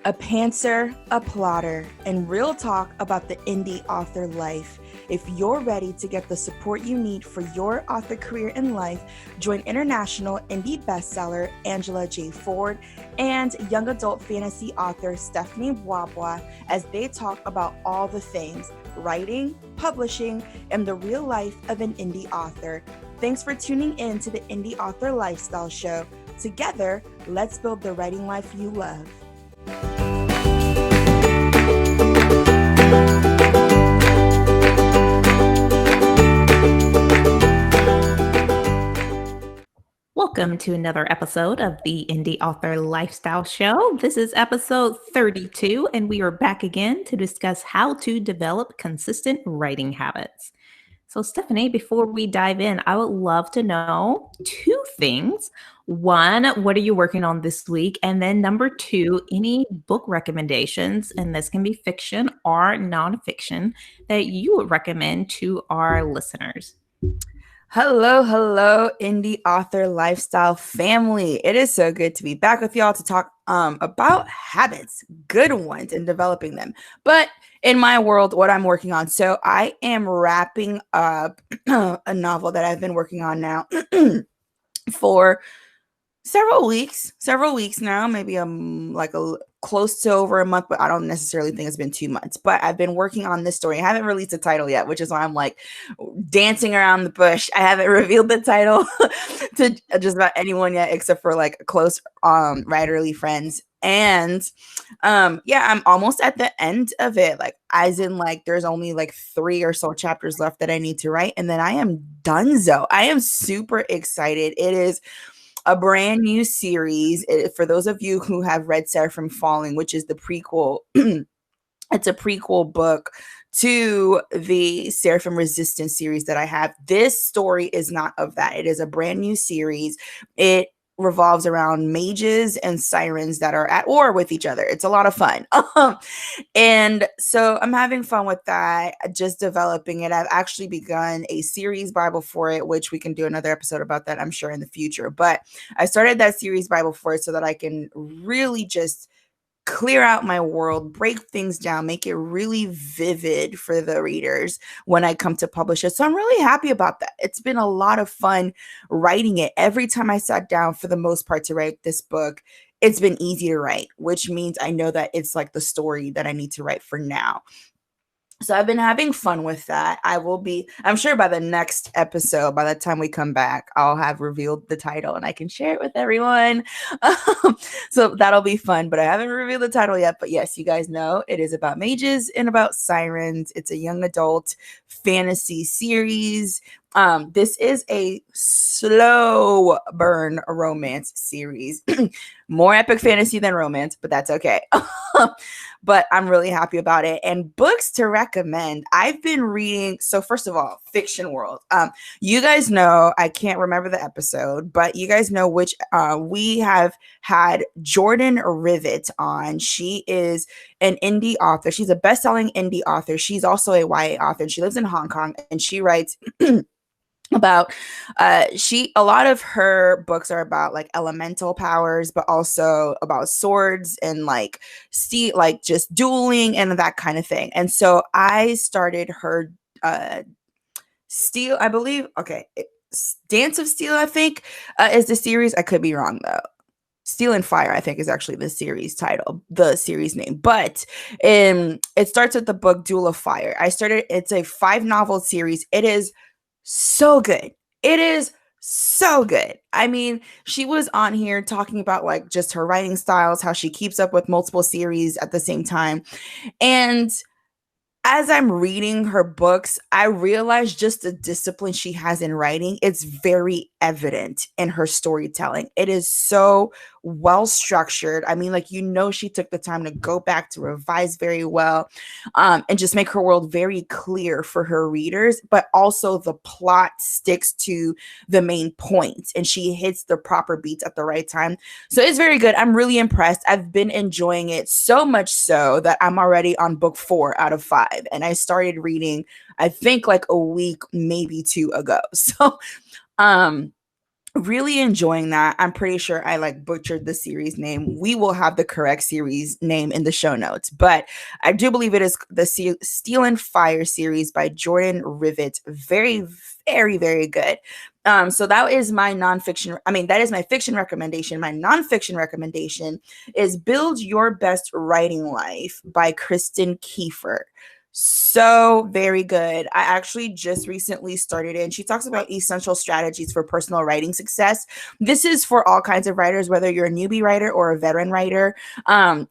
A pantser, a plotter, and real talk about the indie author life. If you're ready to get the support you need for your author career and life, join international indie bestseller Angela J. Ford and young adult fantasy author Stephanie Wabwa as they talk about all the things writing, publishing, and the real life of an indie author. Thanks for tuning in to the Indie Author Lifestyle Show. Together, let's build the writing life you love. Welcome to another episode of the Indie Author Lifestyle Show. This is episode 32, and we are back again to discuss how to develop consistent writing habits. So, Stephanie, before we dive in, I would love to know two things. One, what are you working on this week? And then number two, any book recommendations, and this can be fiction or nonfiction, that you would recommend to our listeners. Hello, indie author lifestyle family. It is so good to be back with y'all to talk about habits, good ones, and developing them. But in my world, what I'm working on. So I am wrapping up a novel that I've been working on now for several weeks now, maybe close to over a month, but I don't necessarily think it's been 2 months. But I've been working on this story. I haven't released a title yet, which is why I'm like dancing around the bush. I haven't revealed the title to just about anyone yet, except for like close writerly friends. And I'm almost at the end of it, like as in like there's only like 3 or so chapters left that I need to write, and then I am donezo. I am super excited. It is a brand new series. For those of you who have read Seraphim Falling, which is the prequel, it's a prequel book to the Seraphim Resistance series that I have. This story is not of that. It is a brand new series. It revolves around mages and sirens that are at war with each other. It's a lot of fun. And so I'm having fun with that, just developing it. I've actually begun a series Bible for it, which we can do another episode about that, I'm sure, in the future. But I started that series Bible for it so that I can really just clear out my world, break things down, make it really vivid for the readers when I come to publish it. So I'm really happy about that. It's been a lot of fun writing it. Every time I sat down, for the most part, to write this book, it's been easy to write, which means I know that it's like the story that I need to write for now. So I've been having fun with that. I'm sure by the next episode, by the time we come back, I'll have revealed the title and I can share it with everyone. So that'll be fun, but I haven't revealed the title yet. But yes, you guys know it is about mages and about sirens. It's a young adult fantasy series. This is a slow burn romance series. More epic fantasy than romance, but that's okay. But I'm really happy about it. And books to recommend. I've been reading. So first of all, fiction world. You guys know, I can't remember the episode, but you guys know which we have had Jordan Rivet on. She is an indie author. She's a best-selling indie author. She's also a YA author. She lives in Hong Kong, and she writes about a lot of her books are about like elemental powers, but also about swords and like steel, like just dueling and that kind of thing. And so I started her Steel, I believe. Okay, Dance of Steel, I think, is the series. I could be wrong though. Steel and Fire, I think, is actually the series title, the series name. But it starts with the book Duel of Fire. It's a 5-novel series. It is so good. It is so good. I mean, she was on here talking about like just her writing styles, how she keeps up with multiple series at the same time. And as I'm reading her books, I realize just the discipline she has in writing. It's very evident in her storytelling. It is so well structured. I mean, like, she took the time to go back to revise very well, and just make her world very clear for her readers, but also the plot sticks to the main points and she hits the proper beats at the right time. So it's very good. I'm really impressed. I've been enjoying it so much so that I'm already on book 4 out of 5. And I started reading, I think like a week, maybe 2 ago. So, Really enjoying that. I'm pretty sure I like butchered the series name. We will have the correct series name in the show notes, but I do believe it is the Steel and Fire series by Jordan Rivet. Very, very, very good. So that is my nonfiction. I mean, that is my fiction recommendation. My nonfiction recommendation is Build Your Best Writing Life by Kristen Kiefer. So very good. I actually just recently started it, and she talks about essential strategies for personal writing success. This is for all kinds of writers, whether you're a newbie writer or a veteran writer.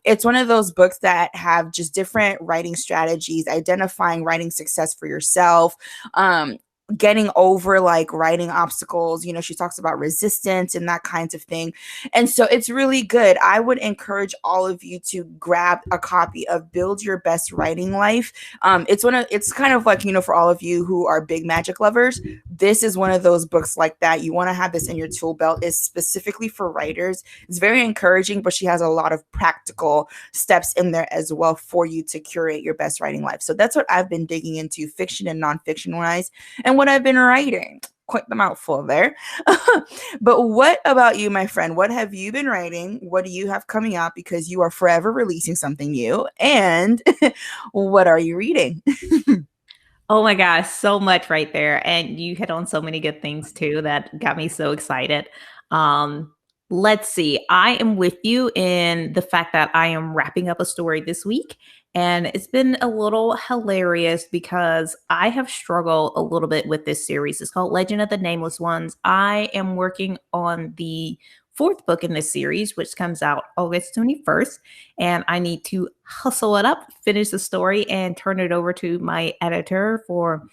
It's one of those books that have just different writing strategies, identifying writing success for yourself, getting over like writing obstacles. You know, she talks about resistance and that kinds of thing. And so it's really good. I would encourage all of you to grab a copy of Build Your Best Writing Life. It's kind of like, you know, for all of you who are big magic lovers, this is one of those books like that. You want to have this in your tool belt. It's specifically for writers. It's very encouraging, but she has a lot of practical steps in there as well for you to curate your best writing life. So that's what I've been digging into, fiction and nonfiction wise, and what I've been writing. Quite the mouthful there. But what about you, my friend? What have you been writing? What do you have coming out? Because you are forever releasing something new. And what are you reading? Oh my gosh, so much right there. And you hit on so many good things too that got me so excited. Um, let's see. I am with you in the fact that I am wrapping up a story this week. And it's been a little hilarious because I have struggled a little bit with this series. It's called Legend of the Nameless Ones. I am working on the fourth book in this series, which comes out August 21st, and I need to hustle it up, finish the story, and turn it over to my editor for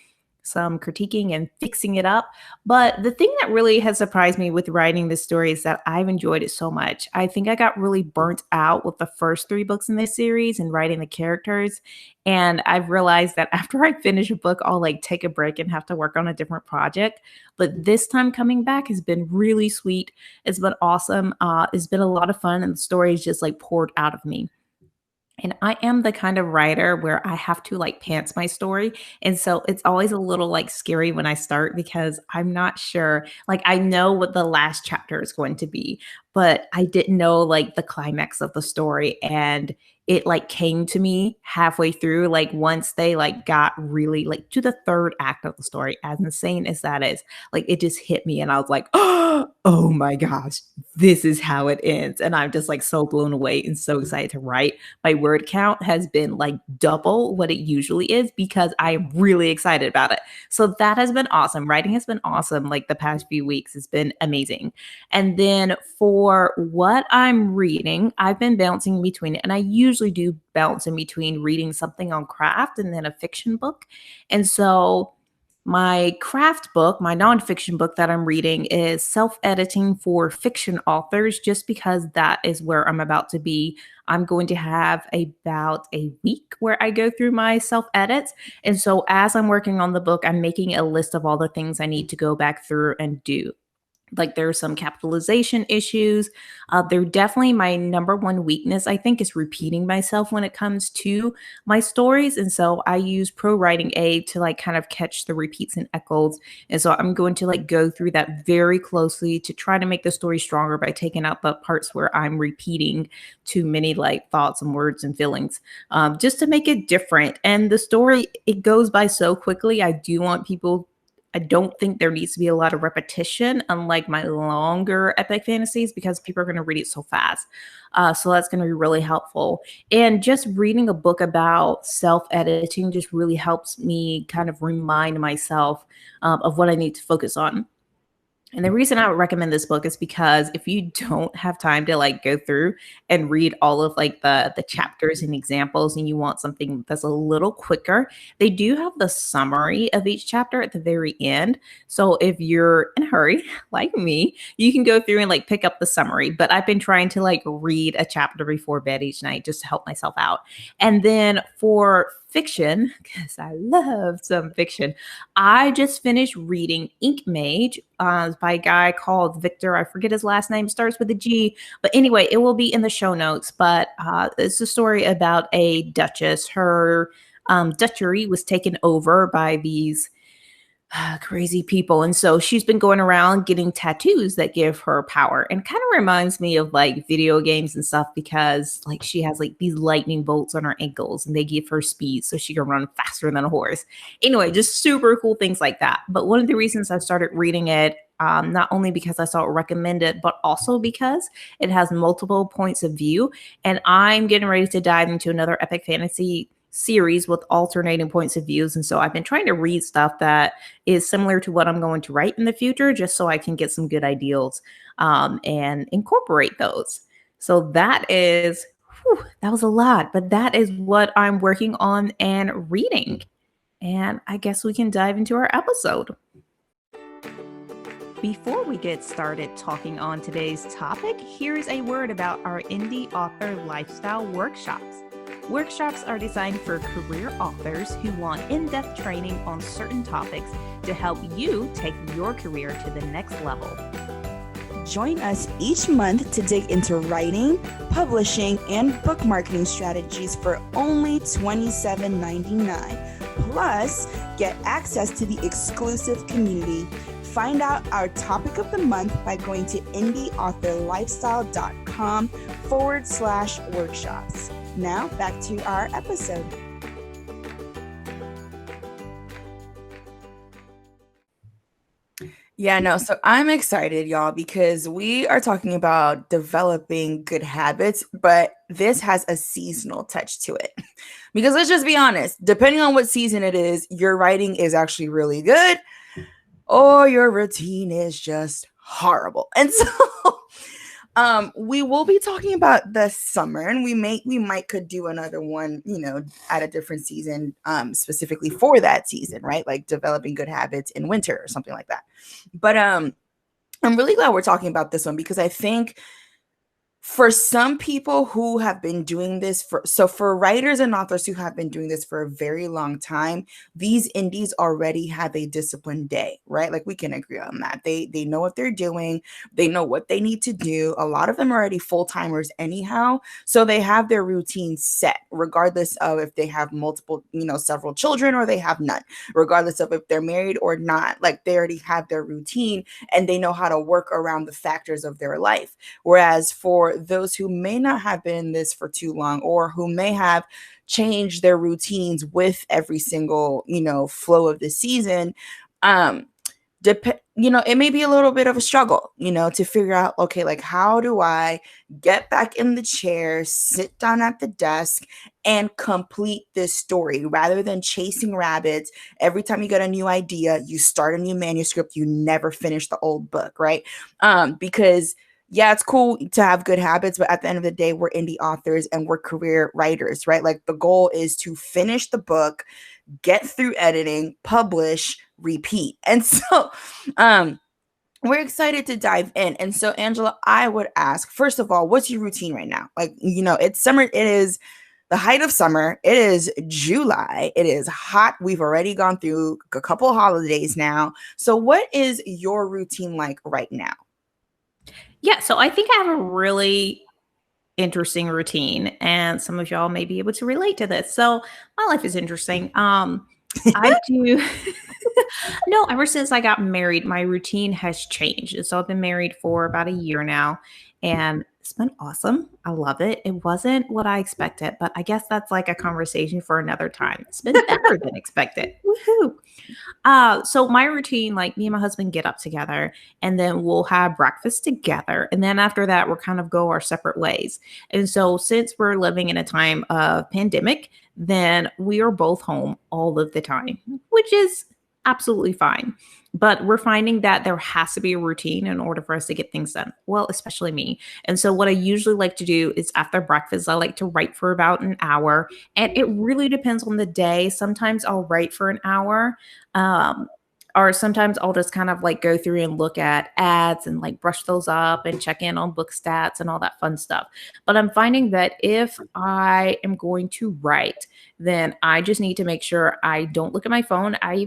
some critiquing and fixing it up. But the thing that really has surprised me with writing this story is that I've enjoyed it so much. I think I got really burnt out with the first three books in this series and writing the characters. And I've realized that after I finish a book, I'll like take a break and have to work on a different project. But this time coming back has been really sweet. It's been awesome. It's been a lot of fun, and the story is just like poured out of me. And I am the kind of writer where I have to like pants my story. And so it's always a little like scary when I start because I'm not sure. Like, I know what the last chapter is going to be, but I didn't know like the climax of the story. And it like came to me halfway through, like once they like got really like to the third act of the story, as insane as that is, like it just hit me and I was like, oh my gosh, this is how it ends. And I'm just like so blown away and so excited to write. My word count has been like double what it usually is because I'm really excited about it. So that has been awesome. Writing has been awesome. Like the past few weeks has been amazing. And then for what I'm reading, I've been bouncing between it. And I usually do bounce in between reading something on craft and then a fiction book. And so my craft book, my nonfiction book that I'm reading is Self Editing for Fiction Authors, just because that is where I'm about to be. I'm going to have about a week where I go through my self edits. And so as I'm working on the book, I'm making a list of all the things I need to go back through and do. Like there are some capitalization issues. They're definitely my number one weakness, I think, is repeating myself when it comes to my stories. And so I use Pro Writing Aid to like kind of catch the repeats and echoes. And so I'm going to like go through that very closely to try to make the story stronger by taking out the parts where I'm repeating too many like thoughts and words and feelings, just to make it different. And the story, it goes by so quickly. I don't think there needs to be a lot of repetition, unlike my longer epic fantasies, because people are going to read it so fast. So that's going to be really helpful. And just reading a book about self editing just really helps me kind of remind myself of what I need to focus on. And the reason I would recommend this book is because if you don't have time to like go through and read all of like the chapters and examples and you want something that's a little quicker, they do have the summary of each chapter at the very end. So if you're in a hurry like me, you can go through and like pick up the summary. But I've been trying to like read a chapter before bed each night just to help myself out. And then for fiction, because I love some fiction, I just finished reading Ink Mage by a guy called Victor. I forget his last name, starts with a G. But anyway, it will be in the show notes. But it's a story about a duchess. Her duchy was taken over by these crazy people. And so she's been going around getting tattoos that give her power, and kind of reminds me of like video games and stuff, because like she has like these lightning bolts on her ankles and they give her speed so she can run faster than a horse. Anyway, just super cool things like that. But one of the reasons I started reading it, not only because I saw it recommended, but also because it has multiple points of view. And I'm getting ready to dive into another epic fantasy series with alternating points of views. And so I've been trying to read stuff that is similar to what I'm going to write in the future, just so I can get some good ideals and incorporate those. So that was a lot, but that is what I'm working on and reading. And I guess we can dive into our episode. Before we get started talking on today's topic, here's a word about our indie author lifestyle workshops. Workshops are designed for career authors who want in-depth training on certain topics to help you take your career to the next level. Join us each month to dig into writing, publishing, and book marketing strategies for only $27.99. Plus, get access to the exclusive community. Find out our topic of the month by going to indieauthorlifestyle.com/workshops. Now, back to our episode. Yeah, no, so I'm excited, y'all, because we are talking about developing good habits, but this has a seasonal touch to it. Because let's just be honest, depending on what season it is, your writing is actually really good, or your routine is just horrible. And so we will be talking about the summer, and we might could do another one, at a different season, specifically for that season, right? Like developing good habits in winter or something like that. But I'm really glad we're talking about this one, because I think for some people who have been doing this for writers and authors who have been doing this for a very long time, these indies already have a disciplined day, right? Like we can agree on that. They know what they're doing. They know what they need to do. A lot of them are already full-timers anyhow. So they have their routine set, regardless of if they have multiple, several children, or they have none, regardless of if they're married or not. Like they already have their routine and they know how to work around the factors of their life. Whereas for those who may not have been in this for too long, or who may have changed their routines with every single, flow of the season, it may be a little bit of a struggle, to figure out, okay, like how do I get back in the chair, sit down at the desk, and complete this story, rather than chasing rabbits. Every time you get a new idea, you start a new manuscript, you never finish the old book, right? Because yeah, it's cool to have good habits, but at the end of the day, we're indie authors and we're career writers, right? Like the goal is to finish the book, get through editing, publish, repeat. And so we're excited to dive in. And so, Angela, I would ask, first of all, what's your routine right now? Like, it's summer. It is the height of summer. It is July. It is hot. We've already gone through a couple holidays now. So what is your routine like right now? Yeah, so I think I have a really interesting routine, and some of y'all may be able to relate to this. So my life is interesting. I do no, ever since I got married, my routine has changed. And so I've been married for about a year now, and it's been awesome. I love it. It wasn't what I expected, but I guess that's like a conversation for another time. It's been better than expected. Woohoo. So my routine, like me and my husband get up together, and then we'll have breakfast together. And then after that, we'll kind of go our separate ways. And so since we're living in a time of pandemic, then we are both home all of the time, which is absolutely fine. But we're finding that there has to be a routine in order for us to get things done. Well, especially me. And so what I usually like to do is after breakfast, I like to write for about an hour. And it really depends on the day. Sometimes I'll write for an hour. Um, or sometimes I'll just kind of like go through and look at ads and like brush those up and check in on book stats and all that fun stuff. But I'm finding that if I am going to write, then I just need to make sure I don't look at my phone. I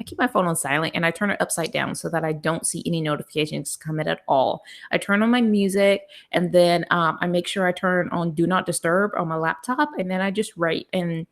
keep my phone on silent and I turn it upside down so that I don't see any notifications come in at all. I turn on my music, and then I make sure I turn on Do Not Disturb on my laptop, and then I just write. And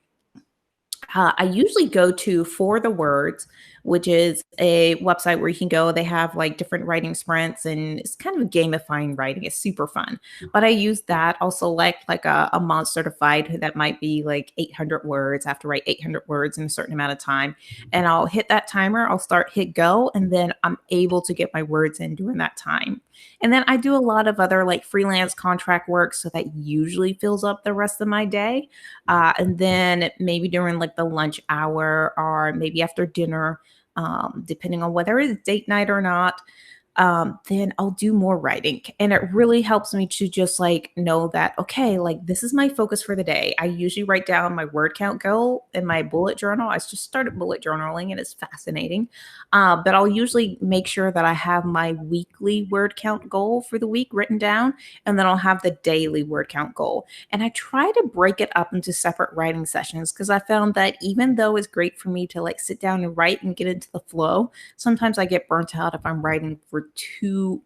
I usually go to For the Words, which is a website where you can go. They have like different writing sprints, and it's kind of gamifying writing. It's super fun. But I use that. I'll select like a month certified that might be like 800 words. I have to write 800 words in a certain amount of time. And I'll hit that timer. I'll hit go, and then I'm able to get my words in during that time. And then I do a lot of other like freelance contract work. So that usually fills up the rest of my day. And then maybe during like the lunch hour or maybe after dinner, depending on whether it's date night or not, then I'll do more writing. And it really helps me to just like know that, okay, like this is my focus for the day. I usually write down my word count goal in my bullet journal. I just started bullet journaling and it's fascinating. But I'll usually make sure that I have my weekly word count goal for the week written down, and then I'll have the daily word count goal. And I try to break it up into separate writing sessions because I found that even though it's great for me to like sit down and write and get into the flow, sometimes I get burnt out if I'm writing for too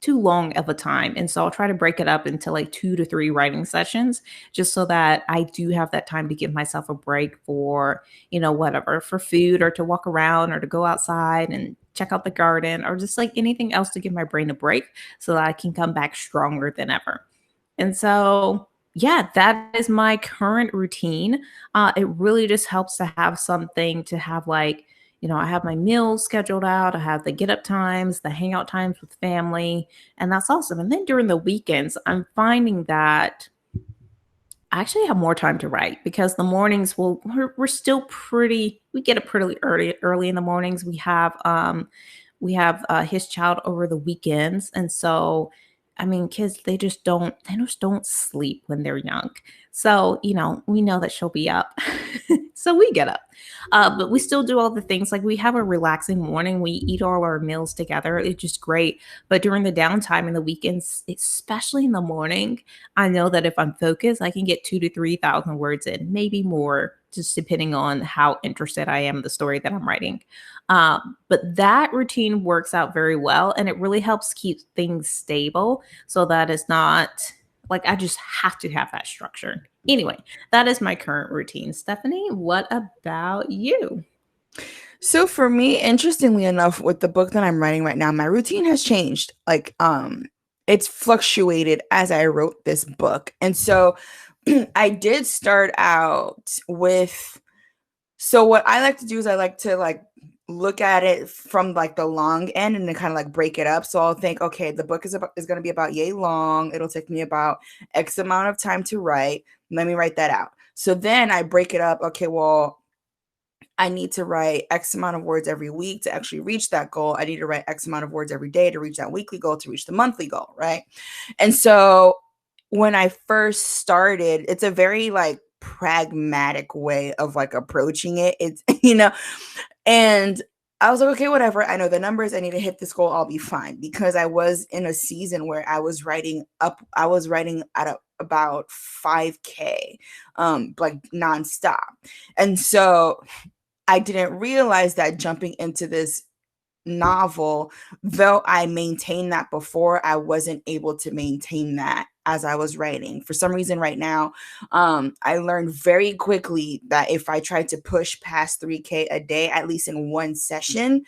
long of a time. And so I'll try to break it up into like 2 to 3 writing sessions just so that I do have that time to give myself a break for, whatever, for food or to walk around or to go outside and check out the garden or just like anything else to give my brain a break so that I can come back stronger than ever. And so, yeah, that is my current routine. It really just helps to have something to have like, I have my meals scheduled out. I have the get up times, the hangout times with family, and that's awesome. And then during the weekends, I'm finding that I actually have more time to write because the mornings we're still we get up pretty early in the mornings. We have his child over the weekends, and so I mean kids they just don't sleep when they're young. So, we know that she'll be up. So we get up. But we still do all the things like we have a relaxing morning. We eat all our meals together. It's just great. But during the downtime and the weekends, especially in the morning, I know that if I'm focused, I can get 2 to 3 thousand words in, maybe more, just depending on how interested I am in the story that I'm writing. But that routine works out very well, and it really helps keep things stable so that it's not like I just have to have that structure. Anyway, that is my current routine. Stephanie, what about you? So for me, interestingly enough, with the book that I'm writing right now, my routine has changed. Like, it's fluctuated as I wrote this book. And so I did start out with, so what I like to do is I like to like look at it from like the long end and then kind of like break it up. So I'll think, okay, the book is going to be about yay long. It'll take me about X amount of time to write. Let me write that out. So then I break it up. Okay, well, I need to write X amount of words every week to actually reach that goal. I need to write X amount of words every day to reach that weekly goal, to reach the monthly goal, right? And so when I first started, it's a very like pragmatic way of like approaching it. It's, and I was like, okay, whatever. I know the numbers. I need to hit this goal. I'll be fine. Because I was in a season where I was writing at about 5K, like nonstop. And so I didn't realize that jumping into this novel, though I maintained that before, I wasn't able to maintain that as I was writing. For some reason right now, I learned very quickly that if I tried to push past 3K a day, at least in one session,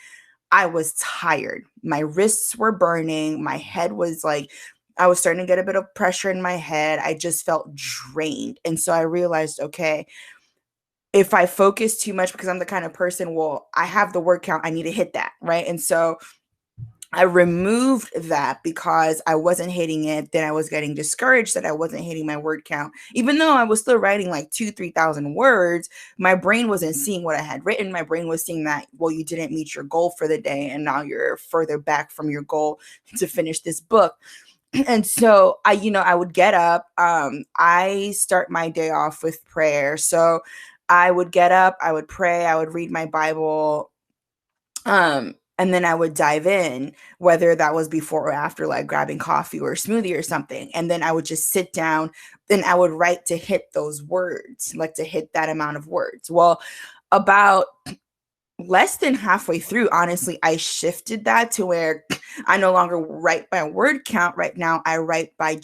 I was tired. My wrists were burning. My head was like, I was starting to get a bit of pressure in my head. I just felt drained. And so I realized, okay, if I focus too much, because I'm the kind of person, well, I have the word count, I need to hit that, right? And so I removed that because I wasn't hitting it. Then I was getting discouraged that I wasn't hitting my word count. Even though I was still writing like 3,000 words, my brain wasn't seeing what I had written. My brain was seeing that, well, you didn't meet your goal for the day, and now you're further back from your goal to finish this book. And so I would get up. I start my day off with prayer. So I would get up, I would pray, I would read my Bible, and then I would dive in, whether that was before or after, like grabbing coffee or a smoothie or something. And then I would just sit down, then I would write to hit those words, like to hit that amount of words. Well, about less than halfway through, honestly, I shifted that to where I no longer write by word count. Right now, I write by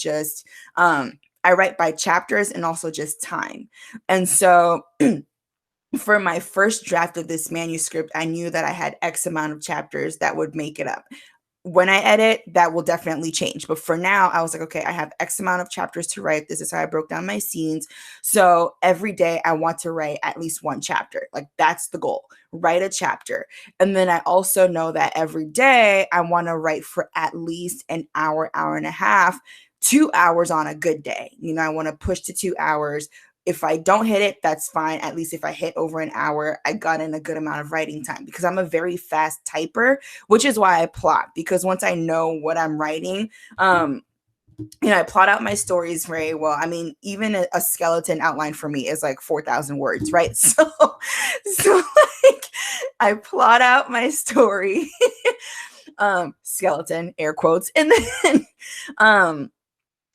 I write by chapters and also just time. And so for my first draft of this manuscript, I knew that I had X amount of chapters that would make it up. When I edit, that will definitely change. But for now, I was like, okay, I have X amount of chapters to write. This is how I broke down my scenes. So every day I want to write at least one chapter. Like that's the goal. Write a chapter. And then I also know that every day I want to write for at least an hour, hour and a half, 2 hours on a good day. I want to push to 2 hours. If I don't hit it, that's fine. At least if I hit over an hour, I got in a good amount of writing time because I'm a very fast typer, which is why I plot. Because once I know what I'm writing, I plot out my stories very well. I mean, even a skeleton outline for me is like 4,000 words, right? So like I plot out my story, skeleton, air quotes, and then,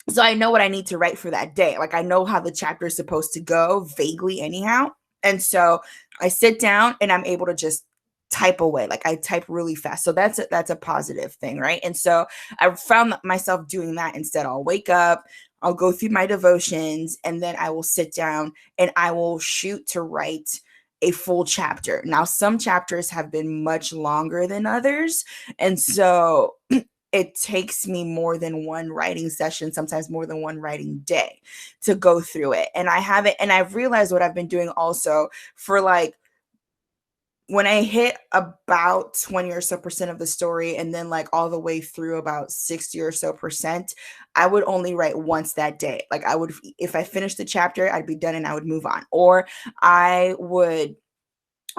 so I know what I need to write for that day. Like I know how the chapter is supposed to go vaguely anyhow. And so I sit down and I'm able to just type away. Like I type really fast. So that's a positive thing, right? And so I found myself doing that instead. I'll wake up, I'll go through my devotions, and then I will sit down and I will shoot to write a full chapter. Now, some chapters have been much longer than others. And so it takes me more than one writing session, sometimes more than one writing day to go through it. And I haven't, and I've realized what I've been doing also for like when I hit about 20 or so percent of the story, and then like all the way through about 60 or so percent, I would only write once that day. Like I would, if I finished the chapter, I'd be done and I would move on. Or I would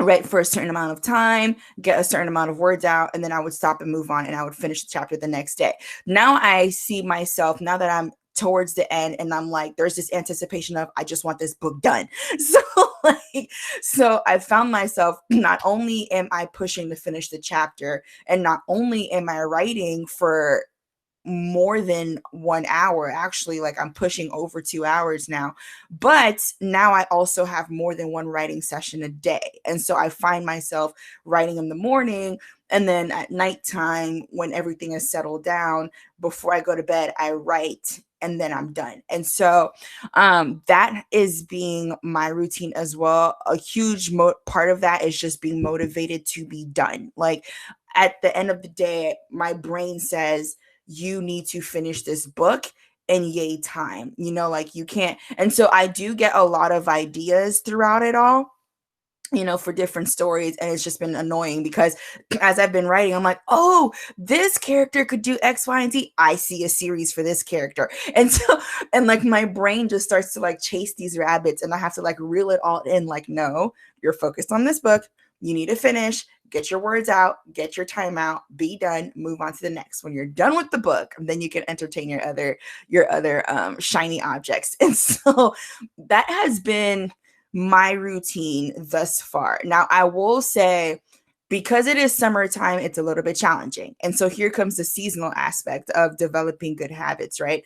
write for a certain amount of time, get a certain amount of words out, and then I would stop and move on and I would finish the chapter the next day. Now I see myself, now that I'm towards the end and I'm like, there's this anticipation of, I just want this book done. So I found myself, not only am I pushing to finish the chapter, and not only am I writing for more than 1 hour, actually, like I'm pushing over 2 hours now, but now I also have more than one writing session a day. And so I find myself writing in the morning, and then at nighttime when everything is settled down, before I go to bed, I write, and then I'm done. And so that is being my routine as well. A huge part of that is just being motivated to be done. Like at the end of the day, my brain says, you need to finish this book in yay time. Like you can't. And so I do get a lot of ideas throughout it all, for different stories. And it's just been annoying because as I've been writing, I'm like, oh, this character could do X, Y, and Z. I see a series for this character. And so, and like my brain just starts to like chase these rabbits, and I have to like reel it all in. Like, no, you're focused on this book. You need to finish, get your words out, get your time out, be done, move on to the next. When you're done with the book, then you can entertain your other shiny objects. And so that has been my routine thus far. Now, I will say, because it is summertime, it's a little bit challenging. And so here comes the seasonal aspect of developing good habits, right?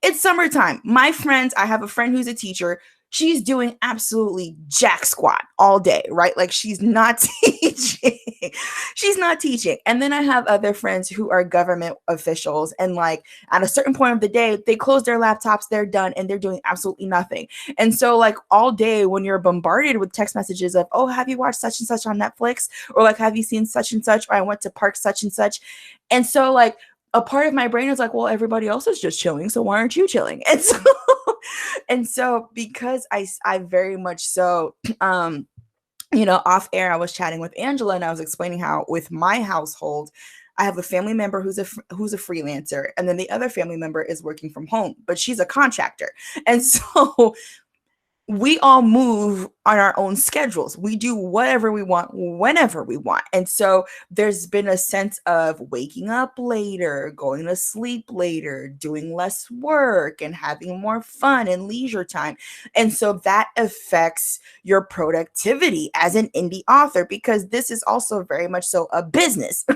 It's summertime. My friends, I have a friend who's a teacher. She's doing absolutely jack squat all day, right? Like she's not teaching. She's not teaching. And then I have other friends who are government officials, and like at a certain point of the day, they close their laptops, they're done, and they're doing absolutely nothing. And so like all day when you're bombarded with text messages of, oh, have you watched such and such on Netflix? Or like, have you seen such and such? Or I went to park such and such. And so like a part of my brain is like, well, everybody else is just chilling, so why aren't you chilling? And so because I very much so off air, I was chatting with Angela, and I was explaining how with my household, I have a family member who's a freelancer, and then the other family member is working from home, but she's a contractor. And so we all move on our own schedules. We do whatever we want, whenever we want. And so there's been a sense of waking up later, going to sleep later, doing less work, and having more fun and leisure time. And so that affects your productivity as an indie author, because this is also very much so a business,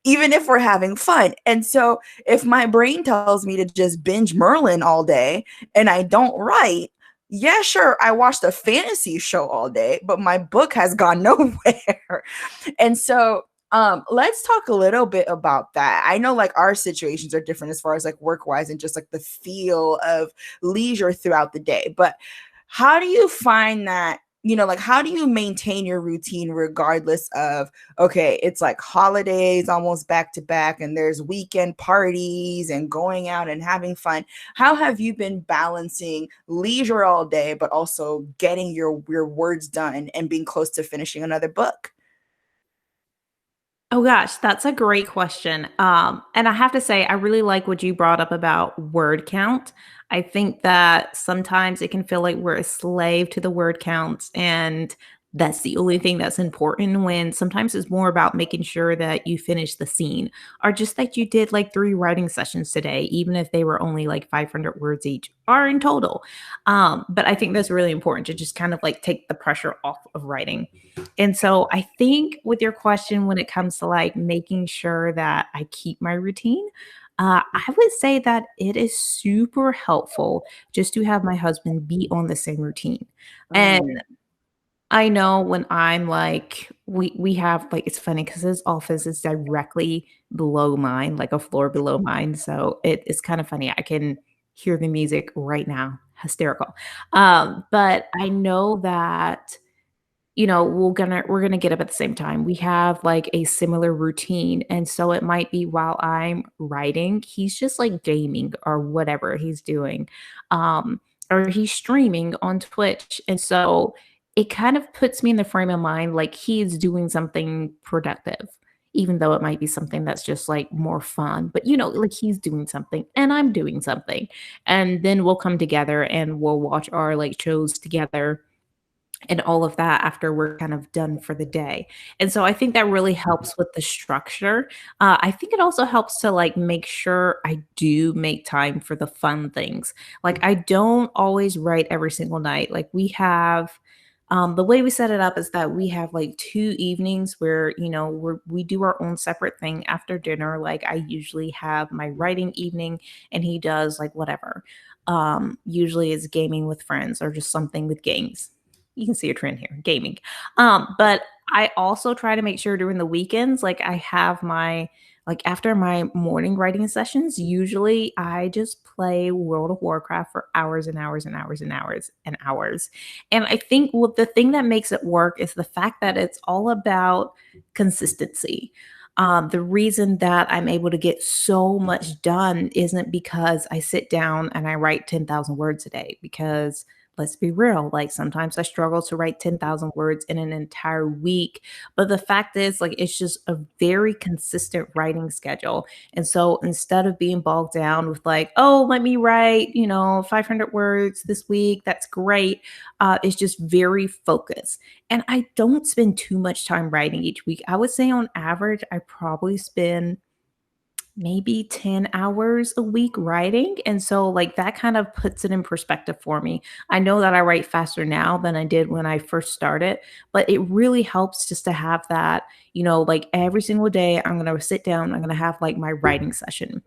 even if we're having fun. And so if my brain tells me to just binge Merlin all day and I don't write, yeah, sure, I watched a fantasy show all day, but my book has gone nowhere. And so let's talk a little bit about that. I know like our situations are different as far as like work-wise and just like the feel of leisure throughout the day. But how do you find that like how do you maintain your routine regardless of, okay, it's like holidays almost back to back and there's weekend parties and going out and having fun. How have you been balancing leisure all day but also getting your words done and being close to finishing another book? Oh gosh, that's a great question. And I have to say, I really like what you brought up about word count. I think that sometimes it can feel like we're a slave to the word counts, and that's the only thing that's important. When sometimes it's more about making sure that you finish the scene, or just that you did like 3 writing sessions today, even if they were only like 500 words each, or in total. But I think that's really important to just kind of like take the pressure off of writing. And so I think with your question, when it comes to like making sure that I keep my routine, I would say that it is super helpful just to have my husband be on the same routine. Mm, And I know when I'm like, we have like, it's funny because his office is directly below mine, like a floor below mine. So it's kind of funny. I can hear the music right now, hysterical. But I know that we're gonna get up at the same time. We have, like, a similar routine, and so it might be while I'm writing, he's just, like, gaming or whatever he's doing, or he's streaming on Twitch, and so it kind of puts me in the frame of mind like he's doing something productive, even though it might be something that's just, like, more fun, but, like, he's doing something and I'm doing something, and then we'll come together and we'll watch our, like, shows together and all of that after we're kind of done for the day. And so I think that really helps with the structure. I think it also helps to like make sure I do make time for the fun things. Like I don't always write every single night. Like we have the way we set it up is that we have like 2 evenings where we do our own separate thing after dinner. Like I usually have my writing evening and he does like whatever. Usually it's gaming with friends or just something with games. You can see a trend here, gaming. But I also try to make sure during the weekends, like I have my like after my morning writing sessions, usually I just play World of Warcraft for hours and hours and hours and hours and hours. And I think what the thing that makes it work is the fact that it's all about consistency. The reason that I'm able to get so much done isn't because I sit down and I write 10,000 words a day, because let's be real, like sometimes I struggle to write 10,000 words in an entire week. But the fact is, like, it's just a very consistent writing schedule. And so instead of being bogged down with, like, oh, let me write, 500 words this week, that's great. It's just very focused. And I don't spend too much time writing each week. I would say on average, I probably spend maybe 10 hours a week writing. And so, like, that kind of puts it in perspective for me. I know that I write faster now than I did when I first started, but it really helps just to have that, like every single day, I'm going to sit down, I'm going to have like my writing session.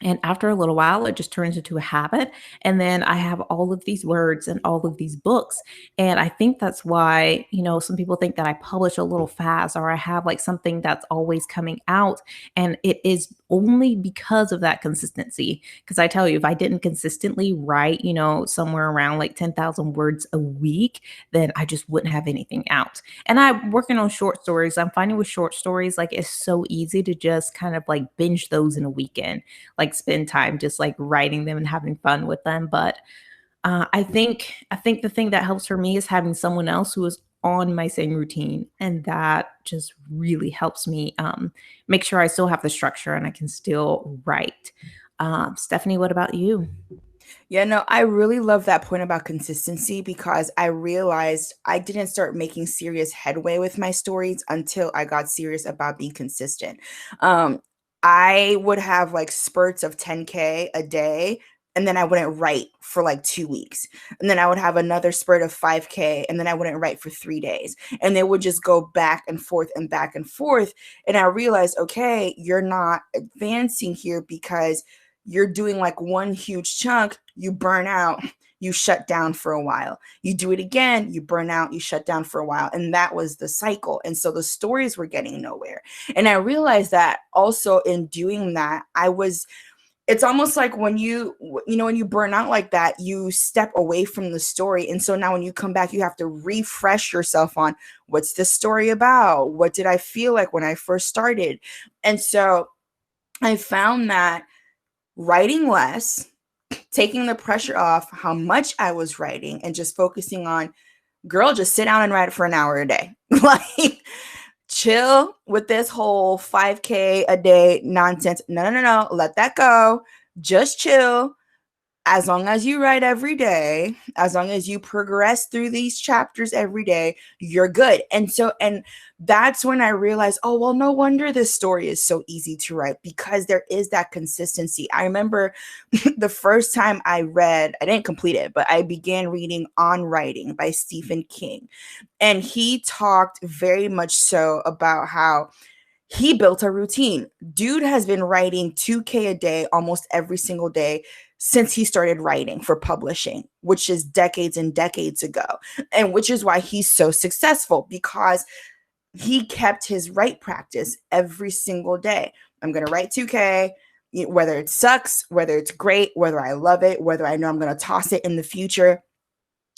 And after a little while, it just turns into a habit. And then I have all of these words and all of these books. And I think that's why, some people think that I publish a little fast or I have like something that's always coming out. And it is only because of that consistency. Because I tell you, if I didn't consistently write, somewhere around like 10,000 words a week, then I just wouldn't have anything out. And I'm working on short stories. I'm finding with short stories, like it's so easy to just kind of like binge those in a weekend, like spend time just like writing them and having fun with them. But I think the thing that helps for me is having someone else who is on my same routine, and that just really helps me make sure I still have the structure and I can still write. Stephanie, what about you? Yeah, no, I really love that point about consistency because I realized I didn't start making serious headway with my stories until I got serious about being consistent. Um, I would have like spurts of 10K a day, and then I wouldn't write for like 2 weeks. And then I would have another spurt of 5K, and then I wouldn't write for 3 days. And they would just go back and forth and back and forth. And I realized, okay, you're not advancing here because you're doing like one huge chunk, you burn out, you shut down for a while. You do it again, you burn out, you shut down for a while. And that was the cycle. And so the stories were getting nowhere. And I realized that also in doing that, I was it's almost like when when you burn out like that, you step away from the story. And so now when you come back, you have to refresh yourself on what's this story about? What did I feel like when I first started? And so I found that writing less, taking the pressure off how much I was writing, and just focusing on, girl, just sit down and write for an hour a day. Like, chill with this whole 5K a day nonsense. No, no, no, no. Let that go. Just chill. As long as you write every day, as long as you progress through these chapters every day, you're good. And that's when I realized, oh, well, no wonder this story is so easy to write, because there is that consistency. I remember the first time I didn't complete it, but I began reading On Writing by Stephen King. And he talked very much so about how he built a routine. Dude has been writing 2K a day almost every single day since he started writing for publishing, which is decades and decades ago. And which is why he's so successful, because he kept his write practice every single day. I'm going to write 2K, whether it sucks, whether it's great, whether I love it, whether I know I'm going to toss it in the future.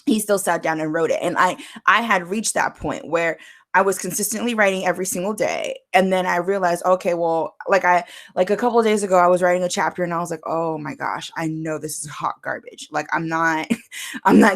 He still sat down and wrote it. And I had reached that point where I was consistently writing every single day. And then I realized, okay, well, like a couple of days ago, I was writing a chapter and I was like, oh my gosh, I know this is hot garbage. Like, I'm not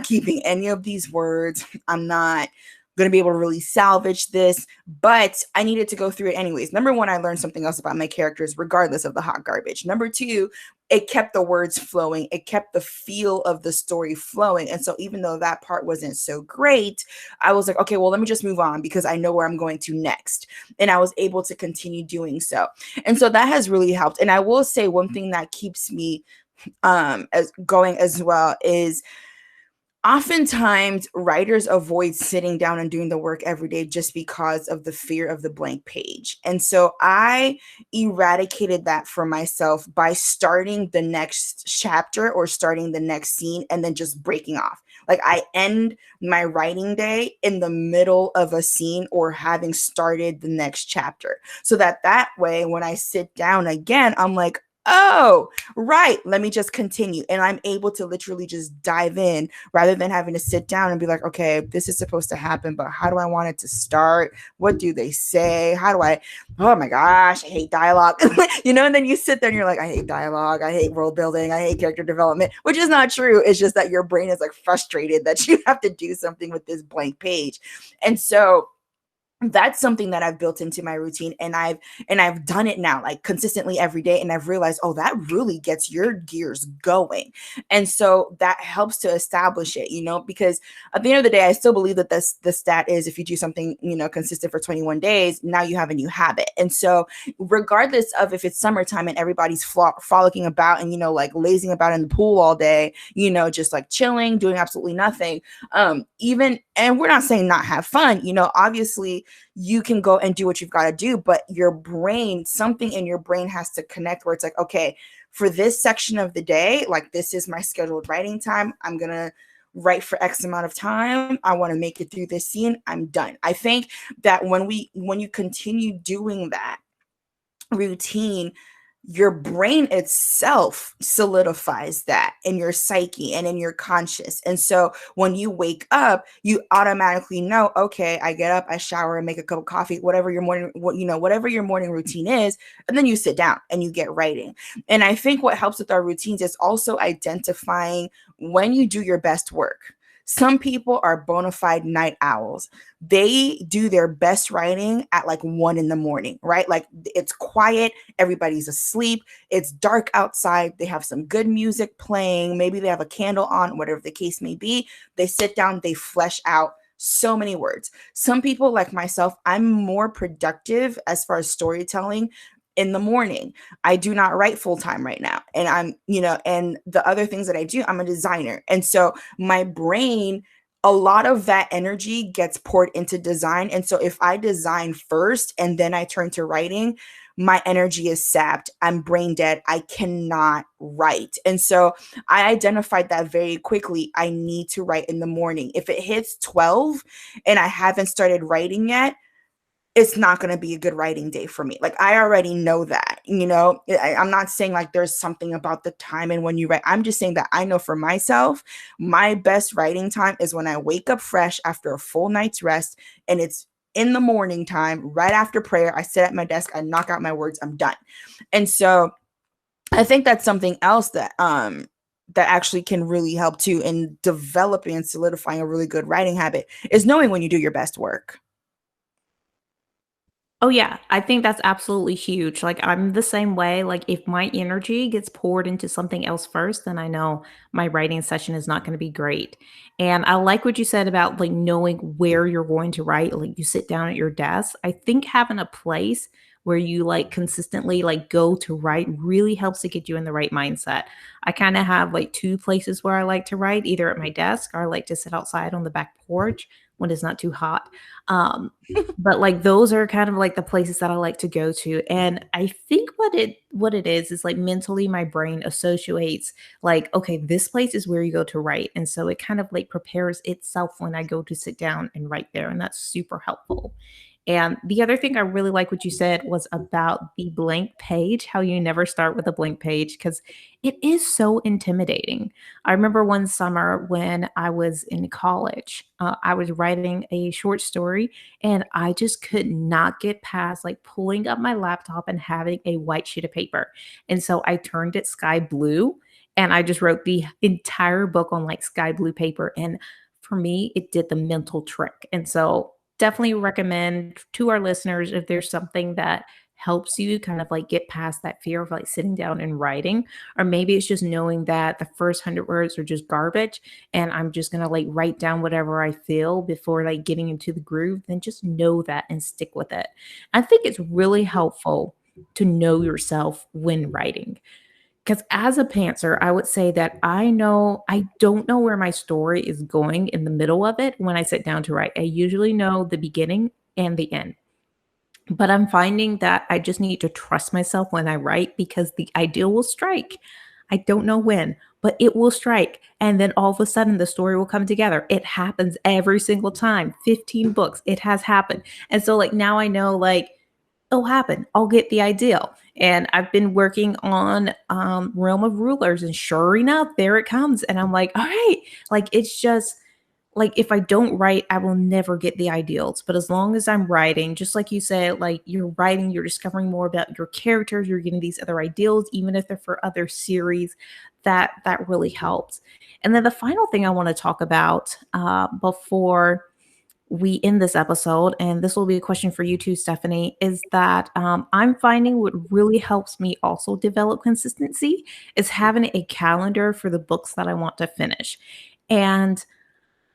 keeping any of these words. I'm not going to be able to really salvage this, but I needed to go through it anyways. Number one, I learned something else about my characters, regardless of the hot garbage. Number two, it kept the words flowing. It kept the feel of the story flowing. And so even though that part wasn't so great, I was like, okay, well, let me just move on, because I know where I'm going to next. And I was able to continue doing so. And so that has really helped. And I will say one thing that keeps me as going as well is, oftentimes writers avoid sitting down and doing the work every day just because of the fear of the blank page. And so I eradicated that for myself by starting the next chapter or starting the next scene and then just breaking off. Like, I end my writing day in the middle of a scene or having started the next chapter, so that way when I sit down again, I'm like, oh, right, let me just continue. And I'm able to literally just dive in rather than having to sit down and be like, okay, this is supposed to happen, but how do I want it to start? What do they say? Oh my gosh, I hate dialogue. And then you sit there and you're like, I hate dialogue. I hate world building. I hate character development, which is not true. It's just that your brain is like frustrated that you have to do something with this blank page. And so that's something that I've built into my routine, and I've done it now, like, consistently every day. And I've realized, oh, that really gets your gears going. And so that helps to establish it, because at the end of the day, I still believe that the stat is, if you do something, consistent for 21 days, now you have a new habit. And so regardless of if it's summertime and everybody's frolicking about and, like, lazing about in the pool all day, just like chilling, doing absolutely nothing. And we're not saying not have fun, obviously you can go and do what you've got to do, but something in your brain has to connect where it's like, okay, for this section of the day, like, this is my scheduled writing time. I'm going to write for X amount of time. I want to make it through this scene. I'm done. I think that when you continue doing that routine, your brain itself solidifies that in your psyche and in your conscious. And so when you wake up, you automatically know, okay, I get up, I shower, and make a cup of coffee, whatever your morning routine is, and then you sit down and you get writing. And I think what helps with our routines is also identifying when you do your best work. Some people are bona fide night owls. They do their best writing at like 1 a.m, right? Like, it's quiet, everybody's asleep, it's dark outside, they have some good music playing, maybe they have a candle on, whatever the case may be. They sit down, they flesh out so many words. Some people, like myself, I'm more productive as far as storytelling in the morning. I do not write full time right now. And and the other things that I do, I'm a designer. And so my brain, a lot of that energy gets poured into design. And so if I design first and then I turn to writing, my energy is sapped. I'm brain dead. I cannot write. And so I identified that very quickly. I need to write in the morning. If it hits 12 and I haven't started writing yet, it's not going to be a good writing day for me. Like, I already know that, I'm not saying like there's something about the time and when you write. I'm just saying that I know for myself, my best writing time is when I wake up fresh after a full night's rest, and it's in the morning time, right after prayer. I sit at my desk, I knock out my words, I'm done. And so I think that's something else that actually can really help too in developing and solidifying a really good writing habit, is knowing when you do your best work. Oh yeah, I think that's absolutely huge. Like I'm the same way. Like if my energy gets poured into something else first, then I know my writing session is not going to be great. And I like what you said about like knowing where you're going to write. Like you sit down at your desk. I think having a place where you like consistently like go to write really helps to get you in the right mindset. I kind of have like two places where I like to write, either at my desk or I like to sit outside on the back porch when it's not too hot. Um, but, like, those are kind of, like, the places that I like to go to, and I think what it is, like, mentally, my brain associates, like, "Okay, this place is where you go to write," and so it kind of, like, prepares itself when I go to sit down and write there, and that's super helpful. And the other thing I really like what you said was about the blank page, how you never start with a blank page because it is so intimidating. I remember one summer when I was in college, I was writing a short story and I just could not get past like pulling up my laptop and having a white sheet of paper. And so I turned it sky blue and I just wrote the entire book on like sky blue paper. And for me, it did the mental trick. And so definitely recommend to our listeners if there's something that helps you kind of like get past that fear of like sitting down and writing, or maybe it's just knowing that the first 100 words are just garbage and I'm just gonna like write down whatever I feel before like getting into the groove, then just know that and stick with it. I think it's really helpful to know yourself when writing. Because as a pantser, I would say that I don't know where my story is going in the middle of it when I sit down to write. I usually know the beginning and the end. But I'm finding that I just need to trust myself when I write because the ideal will strike. I don't know when, but it will strike. And then all of a sudden the story will come together. It happens every single time. 15 books, it has happened. And so like now I know like it'll happen. I'll get the ideal. And I've been working on Realm of Rulers, and sure enough, there it comes. And I'm like, all right, like it's just like if I don't write, I will never get the ideals. But as long as I'm writing, just like you said, like you're writing, you're discovering more about your characters, you're getting these other ideals, even if they're for other series. That really helps. And then the final thing I want to talk about before we end this episode, and this will be a question for you too, Stephanie, is that I'm finding what really helps me also develop consistency is having a calendar for the books that I want to finish. And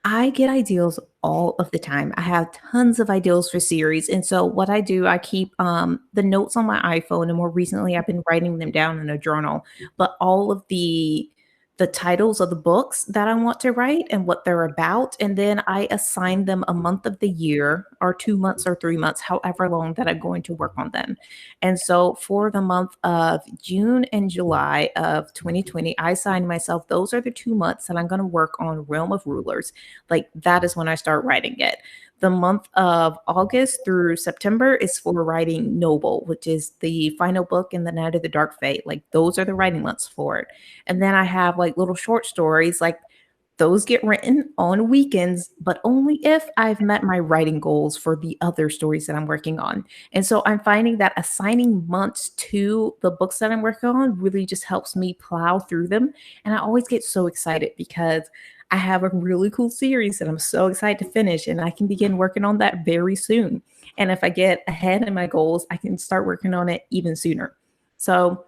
I get ideals all of the time. I have tons of ideals for series. And so what I do, I keep the notes on my iPhone, and more recently I've been writing them down in a journal. But all of the titles of the books that I want to write and what they're about. And then I assign them a month of the year or 2 months or 3 months, however long that I'm going to work on them. And so for the month of June and July of 2020, I assigned myself those are the 2 months that I'm going to work on Realm of Rulers. Like that is when I start writing it. The month of August through September is for writing Noble, which is the final book in the Night of the Dark Fate. Like those are the writing months for it. And then I have like little short stories, like those get written on weekends, but only if I've met my writing goals for the other stories that I'm working on. And so I'm finding that assigning months to the books that I'm working on really just helps me plow through them. And I always get so excited because I have a really cool series that I'm so excited to finish, and I can begin working on that very soon. And if I get ahead in my goals, I can start working on it even sooner. So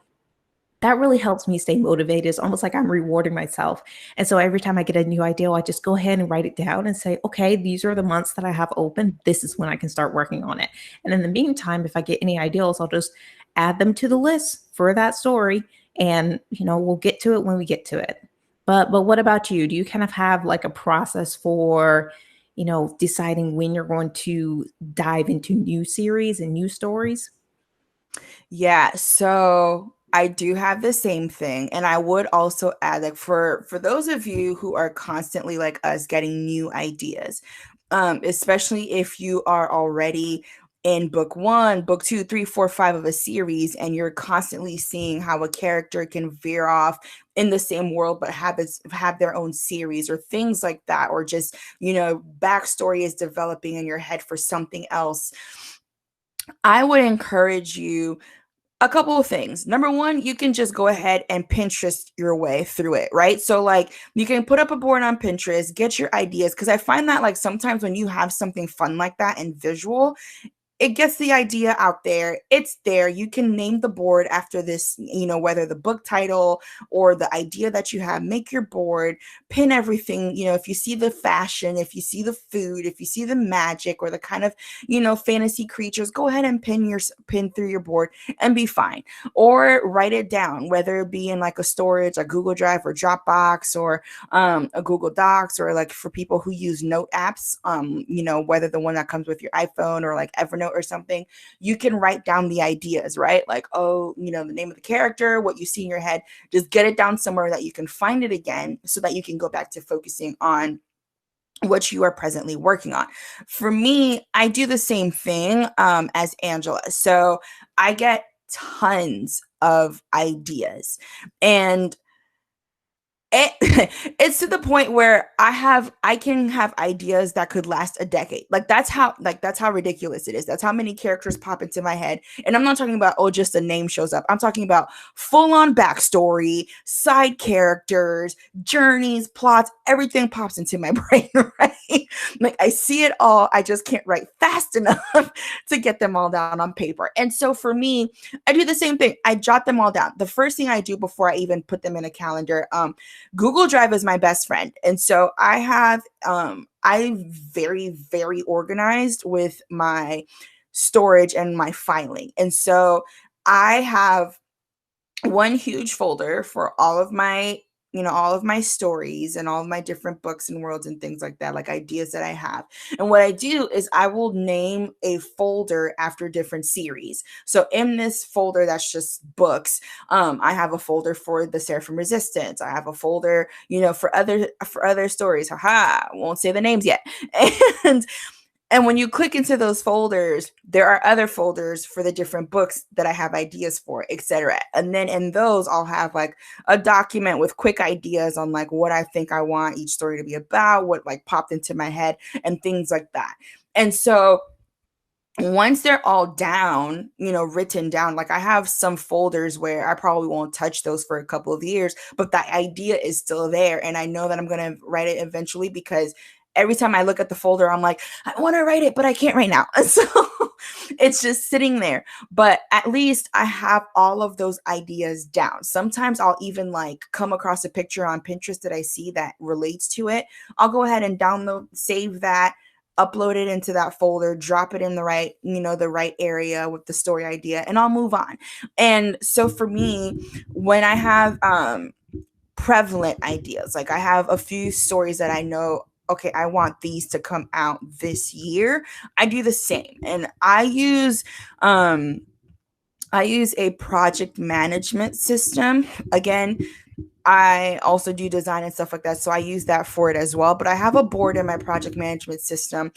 that really helps me stay motivated. It's almost like I'm rewarding myself. And so every time I get a new idea, I just go ahead and write it down and say, okay, these are the months that I have open. This is when I can start working on it. And in the meantime, if I get any ideas, I'll just add them to the list for that story. And, we'll get to it when we get to it. But what about you? Do you kind of have like a process for, deciding when you're going to dive into new series and new stories? Yeah, so I do have the same thing, and I would also add, like, for those of you who are constantly like us getting new ideas, especially if you are already in book 1, book 2, 3, 4, 5 of a series, and you're constantly seeing how a character can veer off in the same world but have their own series or things like that, or just, backstory is developing in your head for something else. I would encourage you a couple of things. Number one, you can just go ahead and Pinterest your way through it, right? So like you can put up a board on Pinterest, get your ideas, because I find that like sometimes when you have something fun like that and visual, it gets the idea out there. It's there. You can name the board after this, whether the book title or the idea that you have. Make your board, pin everything. If you see the fashion, if you see the food, if you see the magic or the kind of, fantasy creatures, go ahead and pin through your board and be fine. Or write it down, whether it be in like a storage, a Google Drive or Dropbox, or a Google Docs, or like for people who use note apps, whether the one that comes with your iPhone or like Evernote or something, you can write down the ideas, right? Like, the name of the character, what you see in your head, just get it down somewhere that you can find it again so that you can go back to focusing on what you are presently working on. For me, I do the same thing as Angela. So I get tons of ideas, and it's to the point where I can have ideas that could last a decade. That's how ridiculous it is. That's how many characters pop into my head. And I'm not talking about, just a name shows up. I'm talking about full on backstory, side characters, journeys, plots, everything pops into my brain, right? Like I see it all. I just can't write fast enough to get them all down on paper. And so for me, I do the same thing. I jot them all down. The first thing I do before I even put them in a calendar, Google Drive is my best friend. And so I'm very, very organized with my storage and my filing. And so I have one huge folder for all of my stories and all of my different books and worlds and things like that, like ideas that I have. And what I do is I will name a folder after different series. So in this folder that's just books, I have a folder for the Seraphim Resistance. I have a folder, for other stories. Haha, won't say the names yet. And when you click into those folders, there are other folders for the different books that I have ideas for, etc. And then in those, I'll have like a document with quick ideas on like what I think I want each story to be about, what like popped into my head, and things like that. And so once they're all down, written down, like I have some folders where I probably won't touch those for a couple of years, but that idea is still there. And I know that I'm going to write it eventually, because every time I look at the folder, I'm like, I want to write it, but I can't right now. So it's just sitting there. But at least I have all of those ideas down. Sometimes I'll even like come across a picture on Pinterest that I see that relates to it. I'll go ahead and download, save that, upload it into that folder, drop it in the right area with the story idea, and I'll move on. And so for me, when I have prevalent ideas, like I have a few stories that I know, okay, I want these to come out this year, I do the same. And I use a project management system. Again, I also do design and stuff like that, so I use that for it as well. But I have a board in my project management system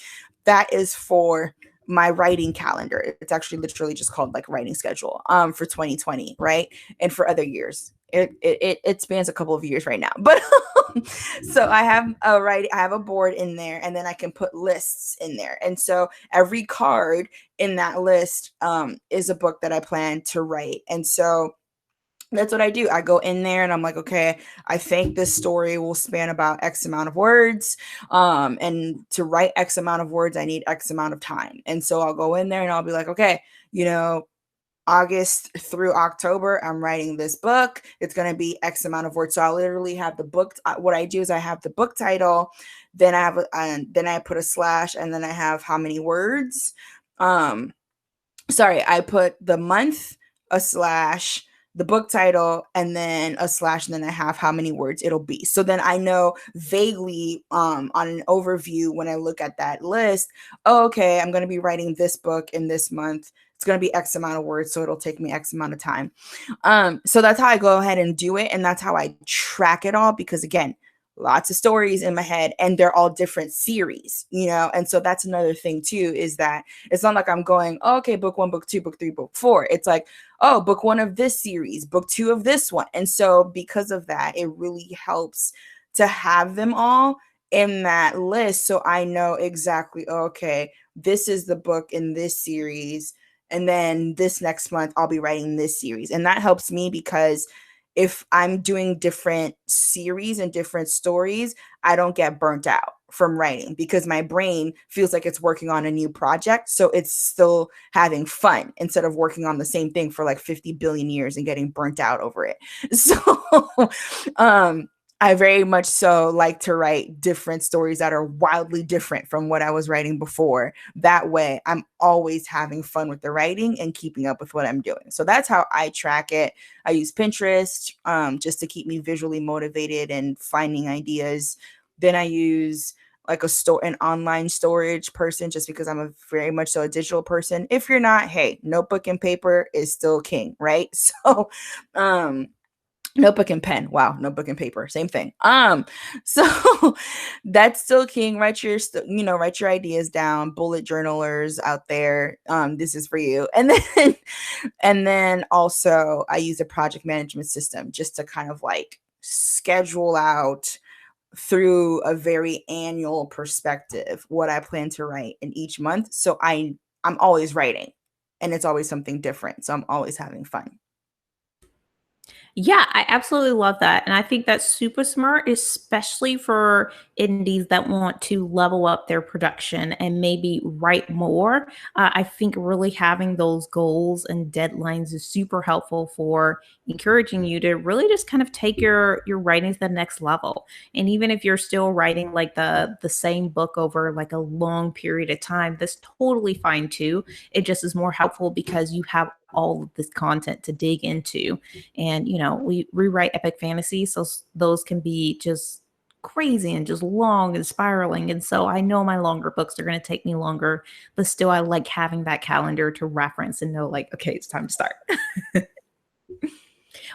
that is for my writing calendar. It's actually literally just called like writing schedule for 2020, right? And for other years. It spans a couple of years right now. But so I have a board in there, and then I can put lists in there. And so every card in that list is a book that I plan to write. And so that's what I do. I go in there and I'm like, okay, I think this story will span about X amount of words. And to write X amount of words, I need X amount of time. And so I'll go in there and I'll be like, okay, August through October, I'm writing this book. It's going to be X amount of words. So I literally have the book. What I do is I have the book title, then I put a slash, and then I have how many words. I put the month, a slash, the book title, and then a slash, and then I have how many words it'll be. So then I know vaguely on an overview when I look at that list, okay, I'm going to be writing this book in this month. It's going to be X amount of words, so it'll take me X amount of time. So that's how I go ahead and do it, and that's how I track it all, because again, lots of stories in my head, and they're all different series, and so that's another thing too, is that it's not like I'm going, oh, okay, book 1, book 2, book 3, book 4. It's like, oh, book 1 of this series, book 2 of this one. And so because of that, it really helps to have them all in that list, so I know exactly, okay, this is the book in this series, and then this next month I'll be writing this series. And that helps me because if I'm doing different series and different stories, I don't get burnt out from writing because my brain feels like it's working on a new project. So it's still having fun instead of working on the same thing for like 50 billion years and getting burnt out over it. So I very much so like to write different stories that are wildly different from what I was writing before. That way, I'm always having fun with the writing and keeping up with what I'm doing. So that's how I track it. I use Pinterest just to keep me visually motivated and finding ideas. Then I use like an online storage person, just because I'm a very much so a digital person. If you're not, hey, notebook and paper is still king, right? So notebook and pen. Wow, notebook and paper, same thing. So that's still king. Write your ideas down. Bullet journalers out there, this is for you. And then also I use a project management system just to kind of like schedule out through a very annual perspective what I plan to write in each month. So I'm always writing, and it's always something different. So I'm always having fun. Yeah, I absolutely love that. And I think that's super smart, especially for indies that want to level up their production and maybe write more. I think really having those goals and deadlines is super helpful for encouraging you to really just kind of take your writing to the next level. And even if you're still writing like the same book over like a long period of time, that's totally fine too. It just is more helpful because you have all of this content to dig into. And we rewrite epic fantasy, so those can be just crazy and just long and spiraling. And so I know my longer books are going to take me longer, but still I like having that calendar to reference and know like, okay, it's time to start.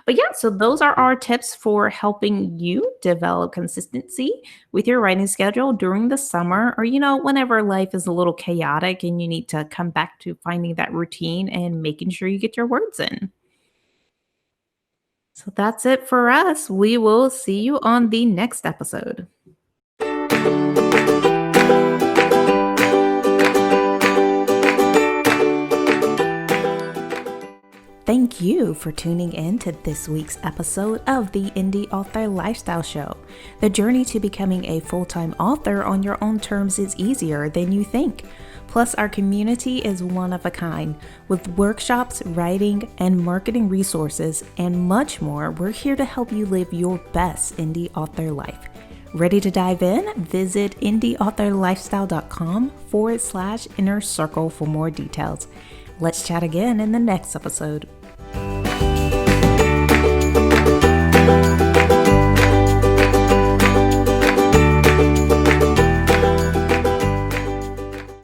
But yeah, so those are our tips for helping you develop consistency with your writing schedule during the summer, or whenever life is a little chaotic and you need to come back to finding that routine and making sure you get your words in. So that's it for us. We will see you on the next episode. Thank you for tuning in to this week's episode of the Indie Author Lifestyle Show. The journey to becoming a full-time author on your own terms is easier than you think. Plus, our community is one of a kind. With workshops, writing, and marketing resources, and much more, we're here to help you live your best indie author life. Ready to dive in? Visit indieauthorlifestyle.com/inner circle for more details. Let's chat again in the next episode.